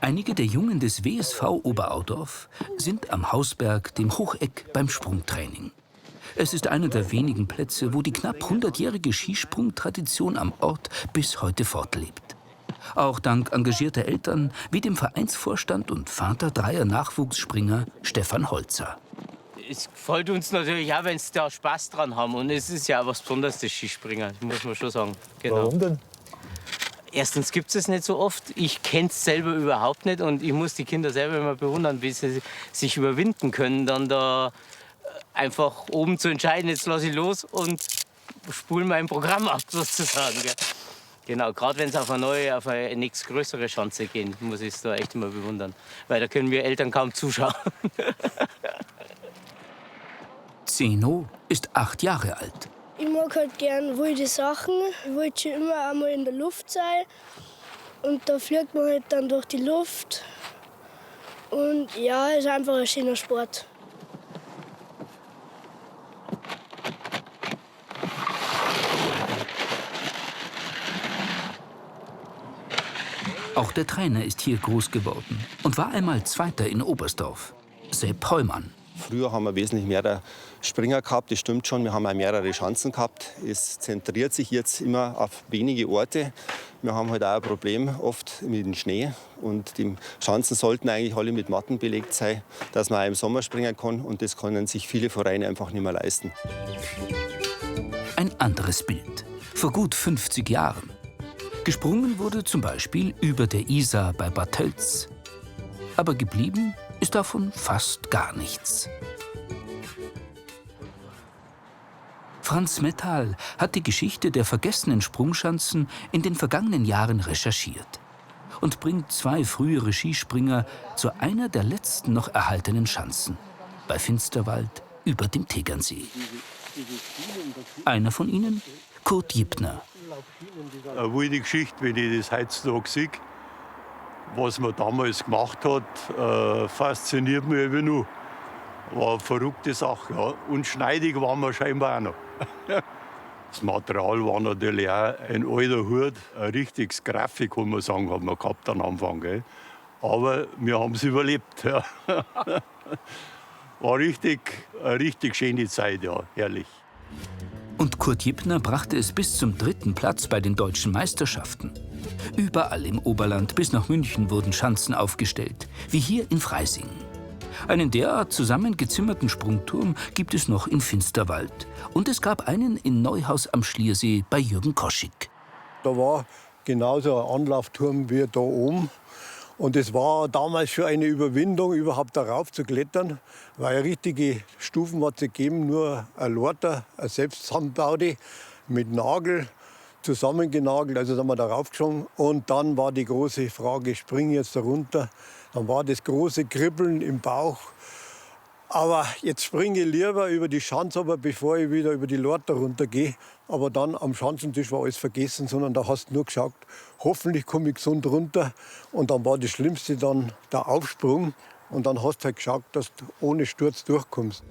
Einige der Jungen des WSV Oberaudorf sind am Hausberg, dem Hocheck, beim Sprungtraining. Es ist einer der wenigen Plätze, wo die knapp 100-jährige Skisprungtradition am Ort bis heute fortlebt. Auch dank engagierter Eltern wie dem Vereinsvorstand und Vater dreier Nachwuchsspringer Stefan Holzer. Es gefällt uns natürlich auch, wenn sie da Spaß dran haben. Und es ist ja auch was Besonderes, das Skispringen, muss man schon sagen. Genau. Warum denn? Erstens gibt es nicht so oft. Ich kenne es selber überhaupt nicht. Und ich muss die Kinder selber immer bewundern, wie sie sich überwinden können, dann da einfach oben zu entscheiden, jetzt lasse ich los und spule mein Programm ab, sozusagen. Gell? Genau, gerade wenn es auf eine nächst größere Schanze geht, muss ich es da echt immer bewundern. Weil da können wir Eltern kaum zuschauen. Zeno ist 8 Jahre alt. Ich mag halt gern wilde Sachen. Ich wollte schon immer einmal in der Luft sein. Und da fliegt man halt dann durch die Luft. Und ja, es ist einfach ein schöner Sport. Auch der Trainer ist hier groß geworden und war einmal Zweiter in Oberstdorf, Sepp Heumann. Früher haben wir wesentlich mehr Springer gehabt, das stimmt schon. Wir haben auch mehrere Schanzen gehabt. Es zentriert sich jetzt immer auf wenige Orte. Wir haben halt auch ein Problem oft mit dem Schnee. Und die Schanzen sollten eigentlich alle mit Matten belegt sein, dass man auch im Sommer springen kann. Und das können sich viele Vereine einfach nicht mehr leisten. Ein anderes Bild. Vor gut 50 Jahren. Gesprungen wurde zum Beispiel über der Isar bei Bad Tölz. Aber geblieben ist davon fast gar nichts. Franz Mettal hat die Geschichte der vergessenen Sprungschanzen in den vergangenen Jahren recherchiert und bringt 2 frühere Skispringer zu einer der letzten noch erhaltenen Schanzen, bei Finsterwald über dem Tegernsee. Einer von ihnen, Kurt Jippner. Eine wilde Geschichte, wenn ich das heutzutage sehe. Was man damals gemacht hat, fasziniert mich immer noch. War eine verrückte Sache. Ja. Und schneidig waren wir scheinbar auch noch. Das Material war natürlich auch ein alter Hut. Ein richtiges Grafik, kann man sagen, hat man gehabt am Anfang. Gell. Aber wir haben es überlebt. Ja. War eine richtig schöne Zeit, ja, herrlich. Und Kurt Jippner brachte es bis zum 3. Platz bei den deutschen Meisterschaften. Überall im Oberland bis nach München wurden Schanzen aufgestellt, wie hier in Freising. Einen derart zusammengezimmerten Sprungturm gibt es noch in Finsterwald. Und es gab einen in Neuhaus am Schliersee bei Jürgen Koschig. Da war genauso ein Anlaufturm wie da oben. Und es war damals schon eine Überwindung, überhaupt darauf zu klettern, weil richtige Stufen hat es gegeben, nur ein Lorter, ein selbstzusammenbaute mit Nagel zusammengenagelt, also sind wir darauf geschoben. Und dann war die große Frage, springe ich jetzt da runter? Dann war das große Kribbeln im Bauch. Aber jetzt springe ich lieber über die Schanze, aber bevor ich wieder über die Lorter runtergehe. Aber dann am Schanzentisch war alles vergessen, sondern da hast du nur geschaut, hoffentlich komme ich gesund runter. Und dann war das Schlimmste dann der Aufsprung. Und dann hast du halt geschaut, dass du ohne Sturz durchkommst.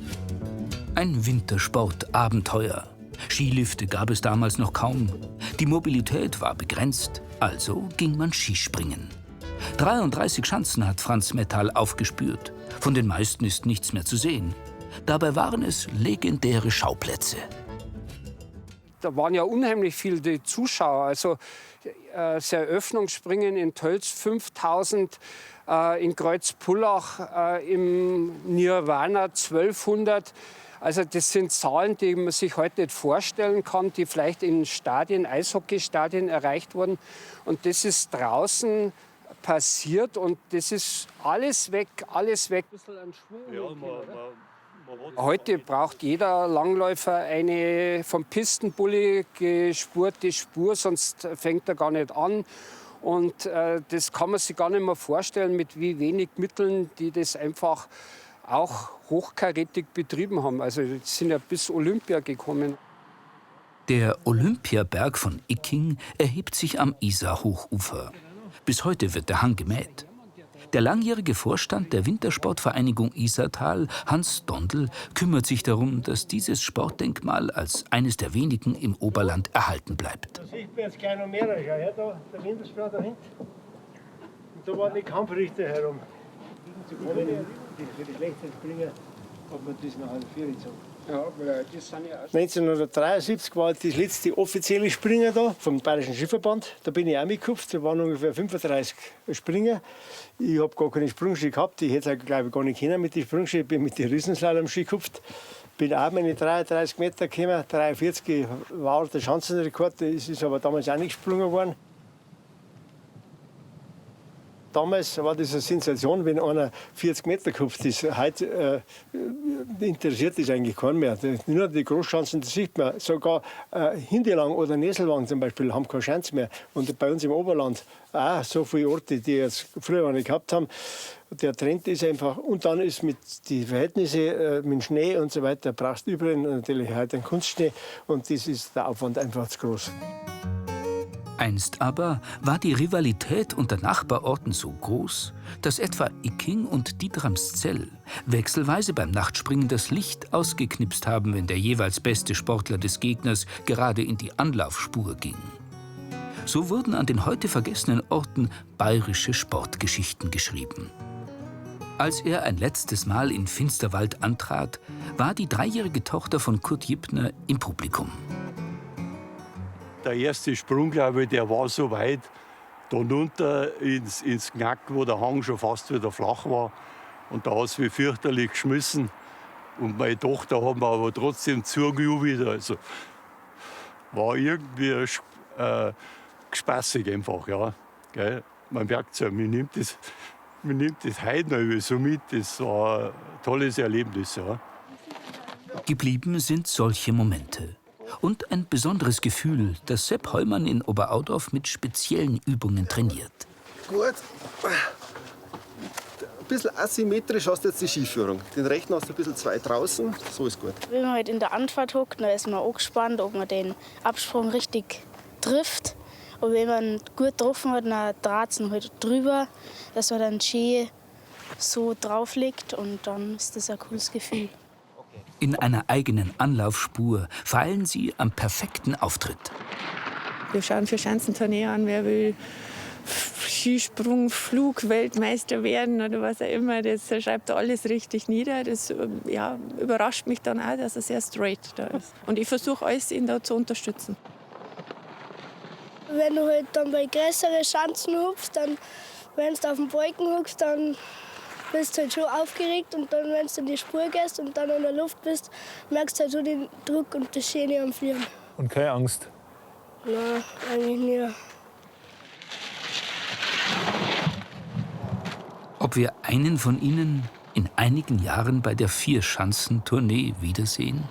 Ein Wintersport-Abenteuer. Skilifte gab es damals noch kaum. Die Mobilität war begrenzt, also ging man Skispringen. 33 Schanzen hat Franz Mettal aufgespürt. Von den meisten ist nichts mehr zu sehen. Dabei waren es legendäre Schauplätze. Da waren ja unheimlich viele Zuschauer. Also das Eröffnungsspringen in Tölz 5000, in Kreuzpullach im Nirvana 1200. Also das sind Zahlen, die man sich heute nicht vorstellen kann, die vielleicht in Stadien, Eishockeystadien erreicht wurden. Und das ist draußen passiert und das ist alles weg, alles weg. Heute braucht jeder Langläufer eine vom Pistenbully gespurte Spur, sonst fängt er gar nicht an. Und das kann man sich gar nicht mehr vorstellen, mit wie wenig Mitteln die das einfach auch hochkarätig betrieben haben. Also die sind ja bis Olympia gekommen. Der Olympiaberg von Icking erhebt sich am Isar-Hochufer. Bis heute wird der Hang gemäht. Der langjährige Vorstand der Wintersportvereinigung Isartal, Hans Dondl, kümmert sich darum, dass dieses Sportdenkmal als eines der wenigen im Oberland erhalten bleibt. Da sieht man jetzt gleich noch mehr. Schau her, da, der Wintersport da hinten. Und da waren die Kampfrichter herum. Für die schlechten Springer hat man das nachher 4 gezogen. Ja, weil das sind ja 1973 war das letzte offizielle Springer da vom Bayerischen Skiverband. Da bin ich auch mitgekupft. Da waren ungefähr 35 Springer. Ich habe gar keine Sprungski gehabt. Ich hätte es, glaube ich, gar nicht können mit den Sprungski. Ich bin mit den Riesenslalom-Ski gekupft. Bin auch meine 33 Meter gekommen. 43 war der Schanzenrekord. Das ist aber damals auch nicht gesprungen worden. Damals war das eine Sensation, wenn einer 40 Meter gekupft ist. Heute interessiert das eigentlich keinen mehr. Nur die Großschanzen, das sieht man. Sogar Hindelang oder Nesselwang zum Beispiel haben keine Chance mehr. Und bei uns im Oberland auch so viele Orte, die jetzt früher nicht gehabt haben. Der Trend ist einfach, und dann ist mit den Verhältnissen mit Schnee und so weiter, brauchst du überall natürlich heute einen Kunstschnee. Und das ist der Aufwand einfach zu groß. Einst aber war die Rivalität unter Nachbarorten so groß, dass etwa Icking und Dietramszell wechselweise beim Nachtspringen das Licht ausgeknipst haben, wenn der jeweils beste Sportler des Gegners gerade in die Anlaufspur ging. So wurden an den heute vergessenen Orten bayerische Sportgeschichten geschrieben. Als er ein letztes Mal in Finsterwald antrat, war die 3-jährige Tochter von Kurt Jippner im Publikum. Der erste Sprung, glaube ich, der war so weit, da runter ins Knack, wo der Hang schon fast wieder flach war. Und da hat es mich fürchterlich geschmissen. Und meine Tochter hat mir aber trotzdem zugejubelt. Also war irgendwie spaßig einfach, ja. Gell? Man merkt es ja, mir nimmt das heute noch so mit. Das war ein tolles Erlebnis, ja. Geblieben sind solche Momente. Und ein besonderes Gefühl, das Sepp Heumann in Oberaudorf mit speziellen Übungen trainiert. Gut. Ein bisschen asymmetrisch hast du jetzt die Skiführung. Den rechten hast du ein bisschen zu weit draußen. So ist gut. Wenn man halt in der Anfahrt hockt, dann ist man angespannt, ob man den Absprung richtig trifft. Und wenn man gut getroffen hat, dann dreht es halt drüber, dass man dann schön so drauf liegt. Und dann ist das ein cooles Gefühl. In einer eigenen Anlaufspur feilen sie am perfekten Auftritt. Wir schauen für Schanzentournee an, wer will Skisprung, Flug, Weltmeister werden oder was auch immer. Das schreibt er alles richtig nieder. Das ja, überrascht mich dann auch, dass er sehr straight da ist. Und ich versuche alles, ihn da zu unterstützen. Wenn du halt dann bei größeren Schanzen hupfst, dann, wenn du auf dem Balken huckst, dann bist du halt schon aufgeregt. Und dann, wenn du in die Spur gehst und dann in der Luft bist, merkst du halt so den Druck und das Schöne am Fliegen. Und keine Angst? Nein, eigentlich nie. Ob wir einen von ihnen in einigen Jahren bei der Vierschanzentournee wiedersehen?